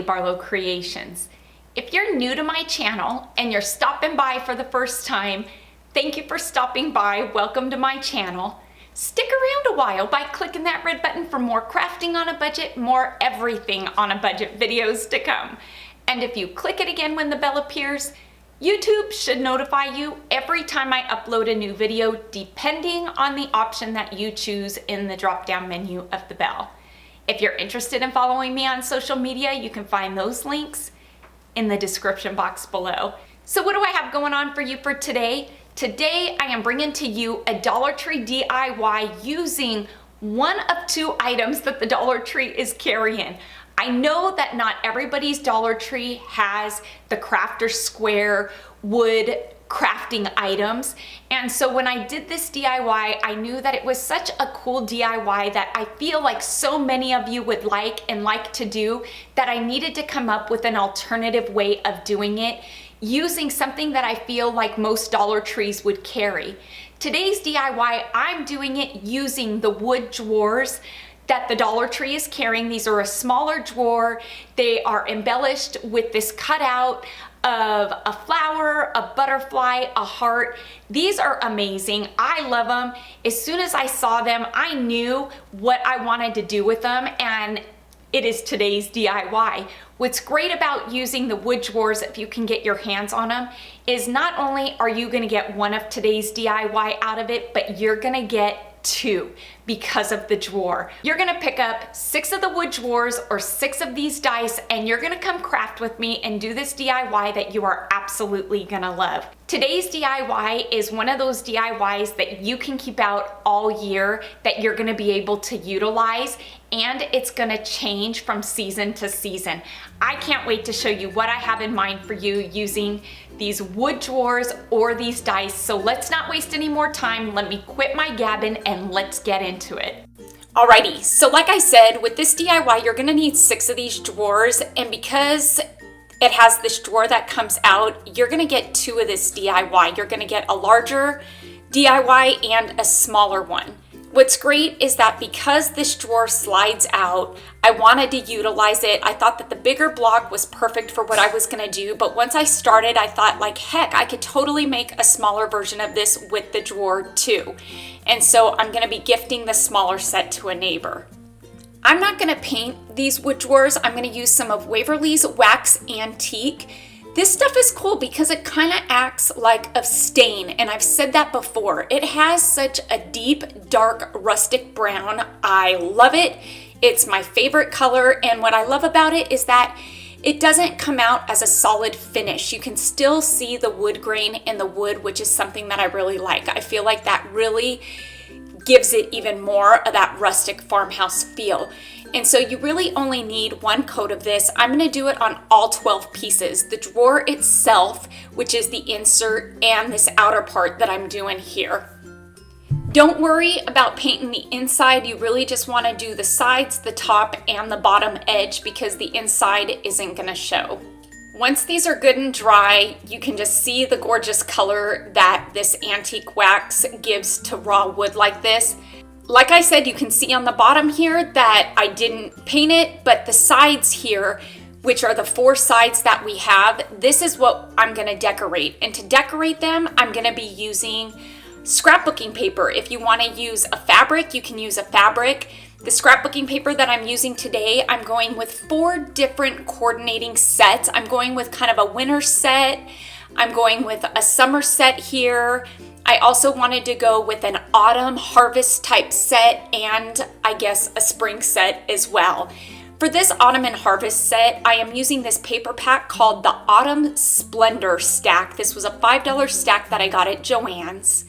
Barlow Creations. If you're new to my channel and you're stopping by for the first time, thank you for stopping by. Welcome to my channel. Stick around a while by clicking that red button for more crafting on a budget, more everything on a budget videos to come. And if you click it again when the bell appears, YouTube should notify you every time I upload a new video, depending on the option that you choose in the drop-down menu of the bell. If you're interested in following me on social media, you can find those links in the description box below. So what do I have going on for you for today? Today, I am bringing to you a Dollar Tree DIY using one of two items that the Dollar Tree is carrying. I know that not everybody's Dollar Tree has the crafter square wood crafting items. And so when I did this DIY, I knew that it was such a cool DIY that I feel like so many of you would like to do, that I needed to come up with an alternative way of doing it using something that I feel like most Dollar Trees would carry. Today's DIY, I'm doing it using the wood drawers that the Dollar Tree is carrying. These are a smaller drawer. They are embellished with this cutout of a flower, a butterfly, a heart. These are amazing. I love them. As soon as I saw them, I knew what I wanted to do with them, and it is today's DIY. What's great about using the wood drawers, if you can get your hands on them, is not only are you gonna get one of today's DIY out of it, but you're gonna get two because of the drawer. You're gonna pick up 6 of the wood drawers or 6 of these dice, and you're gonna come craft with me and do this DIY that you are absolutely gonna love. Today's DIY is one of those DIYs that you can keep out all year, that you're gonna be able to utilize, and it's gonna change from season to season. I can't wait to show you what I have in mind for you using these wood drawers or these dice. So let's not waste any more time. Let me quit my gabbing and let's get into it. Alrighty, so like I said, with this DIY, you're gonna need 6 of these drawers, and because it has this drawer that comes out, you're gonna get 2 of this DIY. You're gonna get a larger DIY and a smaller one. What's great is that because this drawer slides out, I wanted to utilize it. I thought that the bigger block was perfect for what I was gonna do, but once I started, I thought like, heck, I could totally make a smaller version of this with the drawer too. And so I'm gonna be gifting the smaller set to a neighbor. I'm not gonna paint these wood drawers. I'm gonna use some of Waverly's Wax Antique. This stuff is cool because it kind of acts like a stain, and I've said that before. It has such a deep, dark, rustic brown. I love it. It's my favorite color, and what I love about it is that it doesn't come out as a solid finish. You can still see the wood grain in the wood, which is something that I really like. I feel like that really gives it even more of that rustic farmhouse feel. And so you really only need 1 coat of this. I'm gonna do it on all 12 pieces. The drawer itself, which is the insert, and this outer part that I'm doing here. Don't worry about painting the inside. You really just wanna do the sides, the top, and the bottom edge, because the inside isn't gonna show. Once these are good and dry, you can just see the gorgeous color that this antique wax gives to raw wood like this. Like I said, you can see on the bottom here that I didn't paint it, but the sides here, which are the 4 sides that we have, this is what I'm gonna decorate. And to decorate them, I'm gonna be using scrapbooking paper. If you wanna use a fabric, you can use a fabric. The scrapbooking paper that I'm using today, I'm going with 4 different coordinating sets. I'm going with kind of a winter set. I'm going with a summer set here. I also wanted to go with an autumn harvest type set, and I guess a spring set as well. For this autumn and harvest set, I am using this paper pack called the Autumn Splendor Stack. This was a $5 stack that I got at Joann's.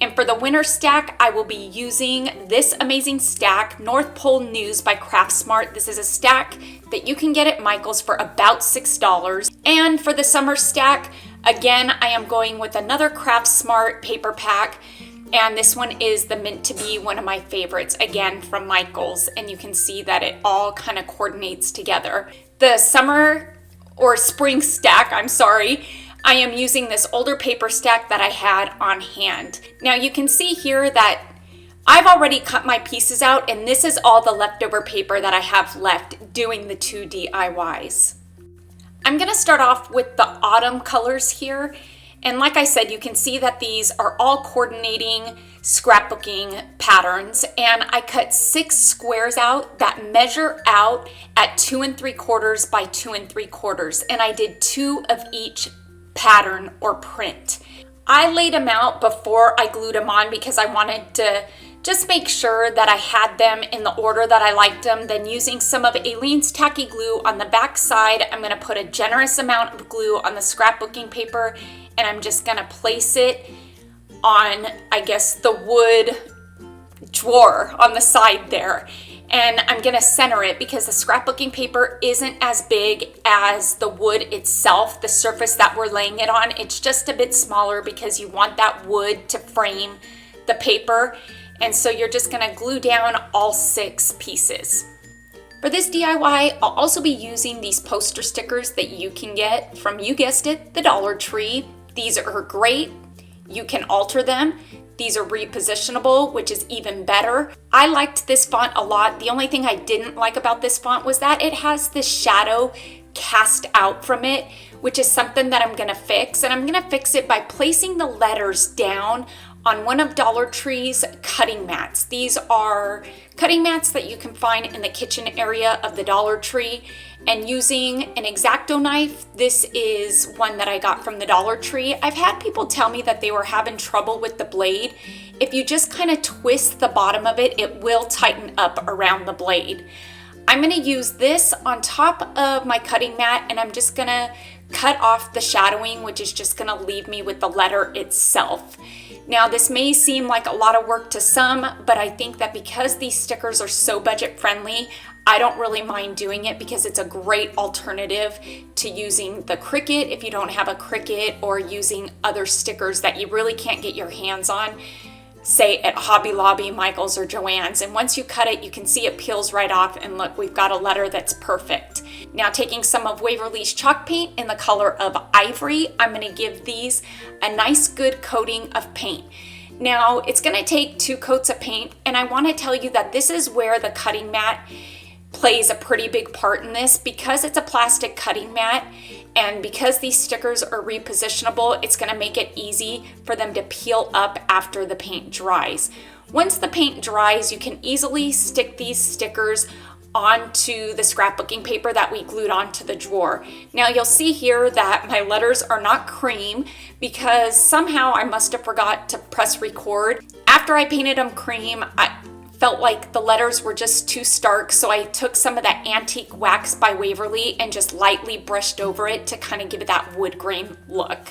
And for the winter stack, I will be using this amazing stack, North Pole News by Craftsmart. This is a stack that you can get at Michael's for about $6. And for the summer stack, again, I am going with another Craftsmart paper pack, and this one is the Mint to Be, one of my favorites, again from Michael's, and you can see that it all kind of coordinates together. The summer or spring stack, I am using this older paper stack that I had on hand. Now you can see here that I've already cut my pieces out, and this is all the leftover paper that I have left doing the 2 DIYs. I'm gonna start off with the autumn colors here. And like I said, you can see that these are all coordinating scrapbooking patterns. And I cut 6 squares out that measure out at 2 3/4 by 2 3/4. And I did 2 of each pattern or print. I laid them out before I glued them on because I wanted to just make sure that I had them in the order that I liked them. Then using some of Aileen's tacky glue on the back side, I'm gonna put a generous amount of glue on the scrapbooking paper, and I'm just gonna place it on, I guess, the wood drawer on the side there. And I'm gonna center it because the scrapbooking paper isn't as big as the wood itself, the surface that we're laying it on. It's just a bit smaller because you want that wood to frame the paper. And so you're just gonna glue down all 6 pieces. For this DIY, I'll also be using these poster stickers that you can get from, you guessed it, the Dollar Tree. These are great. You can alter them. These are repositionable, which is even better. I liked this font a lot. The only thing I didn't like about this font was that it has this shadow cast out from it, which is something that I'm gonna fix. And I'm gonna fix it by placing the letters down on one of Dollar Tree's cutting mats. These are cutting mats that you can find in the kitchen area of the Dollar Tree. And using an X-Acto knife, this is one that I got from the Dollar Tree. I've had people tell me that they were having trouble with the blade. If you just kind of twist the bottom of it, it will tighten up around the blade. I'm gonna use this on top of my cutting mat, and I'm just gonna cut off the shadowing, which is just gonna leave me with the letter itself. Now, this may seem like a lot of work to some, but I think that because these stickers are so budget friendly, I don't really mind doing it because it's a great alternative to using the Cricut if you don't have a Cricut, or using other stickers that you really can't get your hands on, say at Hobby Lobby, Michael's, or Joann's. And once you cut it, you can see it peels right off, and look, we've got a letter that's perfect. Now, taking some of Waverly's chalk paint in the color of Ivory, I'm gonna give these a nice good coating of paint. Now, it's gonna take 2 coats of paint, and I wanna tell you that this is where the cutting mat plays a pretty big part in this. Because it's a plastic cutting mat, and because these stickers are repositionable, it's gonna make it easy for them to peel up after the paint dries. Once the paint dries, you can easily stick these stickers onto the scrapbooking paper that we glued onto the drawer. Now, you'll see here that my letters are not cream because somehow I must have forgot to press record. After I painted them cream, I felt like the letters were just too stark, so I took some of that antique wax by Waverly and just lightly brushed over it to kind of give it that wood grain look.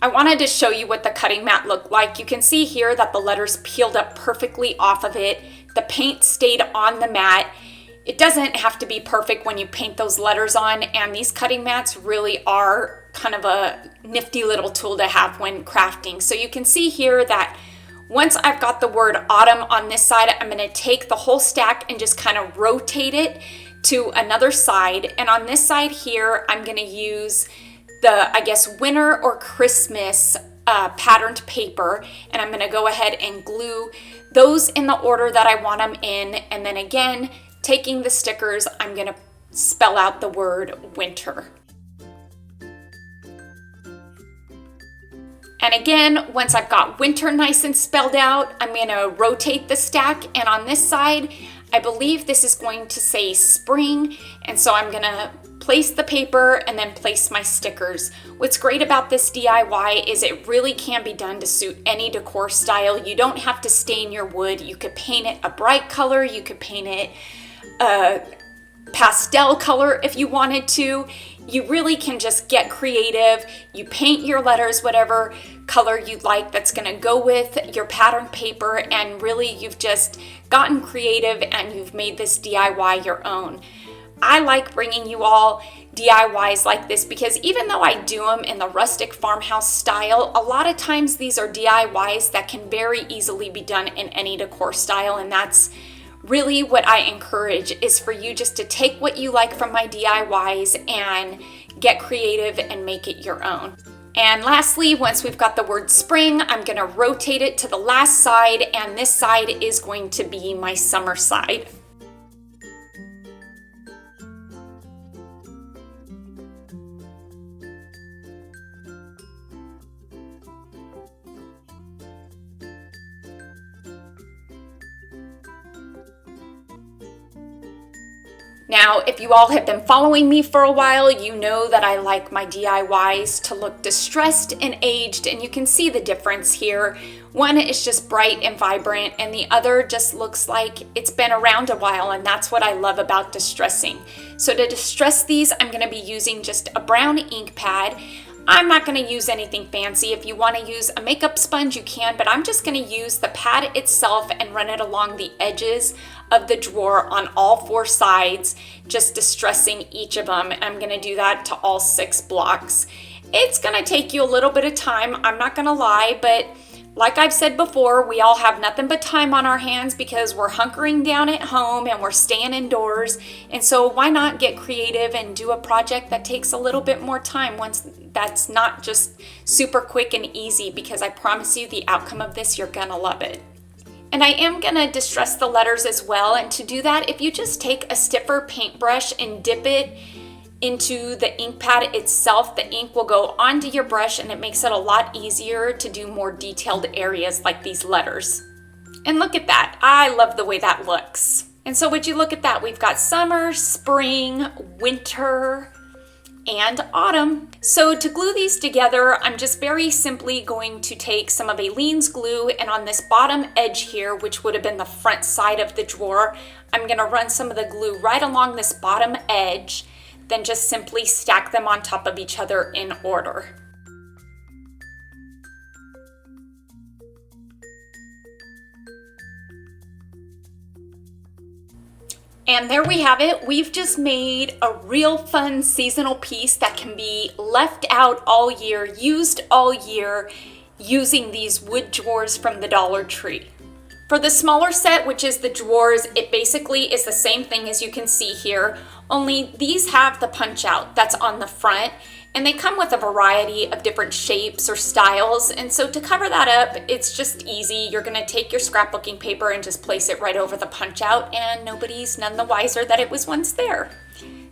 I wanted to show you what the cutting mat looked like. You can see here that the letters peeled up perfectly off of it. The paint stayed on the mat. It doesn't have to be perfect when you paint those letters on, and these cutting mats really are kind of a nifty little tool to have when crafting. So you can see here that once I've got the word autumn on this side, I'm gonna take the whole stack and just kind of rotate it to another side. And on this side here, I'm gonna use the, I guess, winter or Christmas patterned paper. And I'm gonna go ahead and glue those in the order that I want them in. And then again, taking the stickers, I'm gonna spell out the word winter. And again, once I've got winter nice and spelled out, I'm gonna rotate the stack. And on this side, I believe this is going to say spring. And so I'm gonna place the paper and then place my stickers. What's great about this DIY is it really can be done to suit any decor style. You don't have to stain your wood. You could paint it a bright color. You could paint it a pastel color if you wanted to. You really can just get creative. You paint your letters whatever color you'd like that's gonna go with your pattern paper, and really you've just gotten creative and you've made this DIY your own. I like bringing you all DIYs like this because even though I do them in the rustic farmhouse style, a lot of times these are DIYs that can very easily be done in any decor style, and that's really what I encourage, is for you just to take what you like from my DIYs and get creative and make it your own. And lastly, once we've got the word spring, I'm gonna rotate it to the last side, and this side is going to be my summer side. Now, if you all have been following me for a while, you know that I like my DIYs to look distressed and aged, and you can see the difference here. One is just bright and vibrant, and the other just looks like it's been around a while, and that's what I love about distressing. So to distress these, I'm going to be using just a brown ink pad. I'm not going to use anything fancy. If you want to use a makeup sponge, you can, but I'm just going to use the pad itself and run it along the edges of the drawer on all 4 sides, just distressing each of them. And I'm going to do that to all 6 blocks. It's going to take you a little bit of time, I'm not going to lie, but like I've said before, we all have nothing but time on our hands because we're hunkering down at home and we're staying indoors. And so why not get creative and do a project that takes a little bit more time once that's not just super quick and easy, because I promise you the outcome of this, you're gonna love it. And I am gonna distress the letters as well. And to do that, if you just take a stiffer paintbrush and dip it into the ink pad itself, the ink will go onto your brush and it makes it a lot easier to do more detailed areas like these letters. And look at that, I love the way that looks. And so would you look at that, we've got summer, spring, winter, and autumn. So to glue these together, I'm just very simply going to take some of Aleene's glue, and on this bottom edge here, which would have been the front side of the drawer, I'm gonna run some of the glue right along this bottom edge, then just simply stack them on top of each other in order. And there we have it. We've just made a real fun seasonal piece that can be left out all year, used all year, using these wood drawers from the Dollar Tree. For the smaller set, which is the drawers, it basically is the same thing as you can see here, only these have the punch out that's on the front, and they come with a variety of different shapes or styles. And so to cover that up, it's just easy. You're gonna take your scrapbooking paper and just place it right over the punch out, and nobody's none the wiser that it was once there.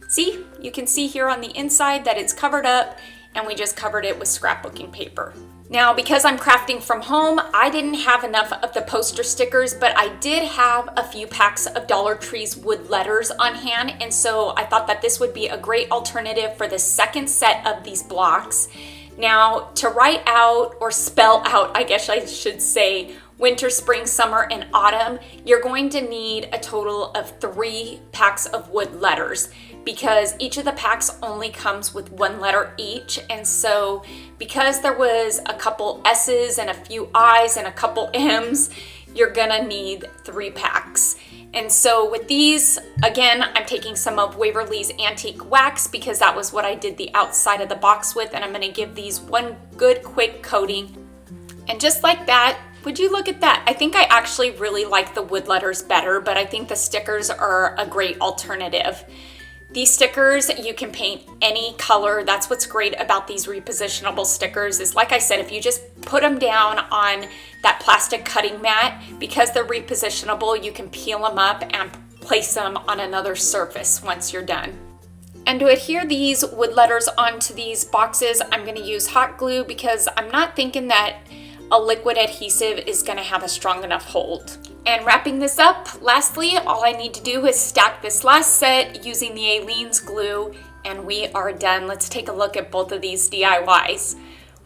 See, you can see here on the inside that it's covered up, and we just covered it with scrapbooking paper. Now, because I'm crafting from home, I didn't have enough of the poster stickers, but I did have a few packs of Dollar Tree's wood letters on hand, and so I thought that this would be a great alternative for the second set of these blocks. Now, to write out or spell out, I guess I should say, winter, spring, summer, and autumn, you're going to need a total of 3 packs of wood letters, because each of the packs only comes with 1 letter each. And so because there was a couple S's and a few I's and a couple M's, you're gonna need 3 packs. And so with these, again, I'm taking some of Waverly's Antique Wax because that was what I did the outside of the box with, and I'm gonna give these one good quick coating. And just like that, would you look at that? I think I actually really like the wood letters better, but I think the stickers are a great alternative. These stickers, you can paint any color. That's what's great about these repositionable stickers is, like I said, if you just put them down on that plastic cutting mat, because they're repositionable, you can peel them up and place them on another surface once you're done. And to adhere these wood letters onto these boxes, I'm going to use hot glue because I'm not thinking that a liquid adhesive is going to have a strong enough hold. And wrapping this up, lastly, all I need to do is stack this last set using the Aleene's glue, and we are done. Let's take a look at both of these DIYs.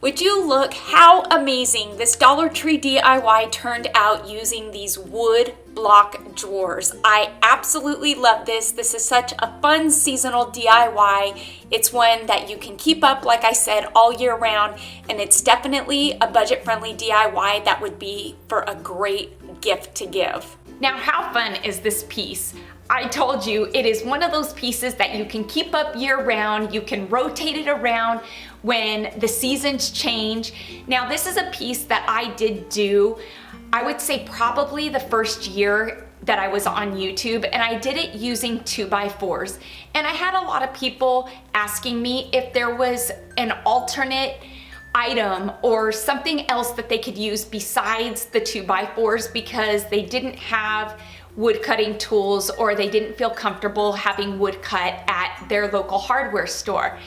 Would you look how amazing this Dollar Tree DIY turned out using these wood block drawers. I absolutely love this. This is such a fun seasonal DIY. It's one that you can keep up, like I said, all year round, and it's definitely a budget-friendly DIY that would be for a great gift to give. Now, how fun is this piece? I told you, it is one of those pieces that you can keep up year round. You can rotate it around when the seasons change. Now, this is a piece that I did do, I would say probably the first year that I was on YouTube, and I did it using 2x4s. And I had a lot of people asking me if there was an alternate item or something else that they could use besides the 2x4s because they didn't have wood cutting tools or they didn't feel comfortable having wood cut at their local hardware store.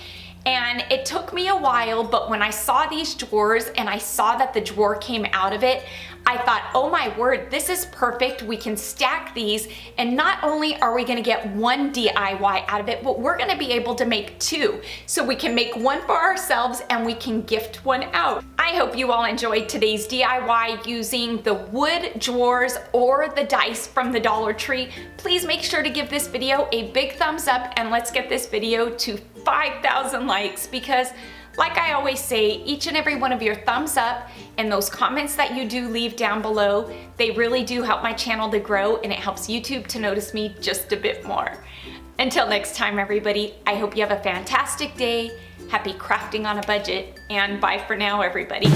And it took me a while, but when I saw these drawers and I saw that the drawer came out of it, I thought, oh my word, this is perfect. We can stack these, and not only are we gonna get one DIY out of it, but we're gonna be able to make two. So we can make one for ourselves and we can gift one out. I hope you all enjoyed today's DIY using the wood drawers or the dice from the Dollar Tree. Please make sure to give this video a big thumbs up, and let's get this video to 5,000 likes, because like I always say, each and every one of your thumbs up and those comments that you do leave down below, they really do help my channel to grow, and it helps YouTube to notice me just a bit more. Until next time, everybody, I hope you have a fantastic day. Happy crafting on a budget, and bye for now, everybody.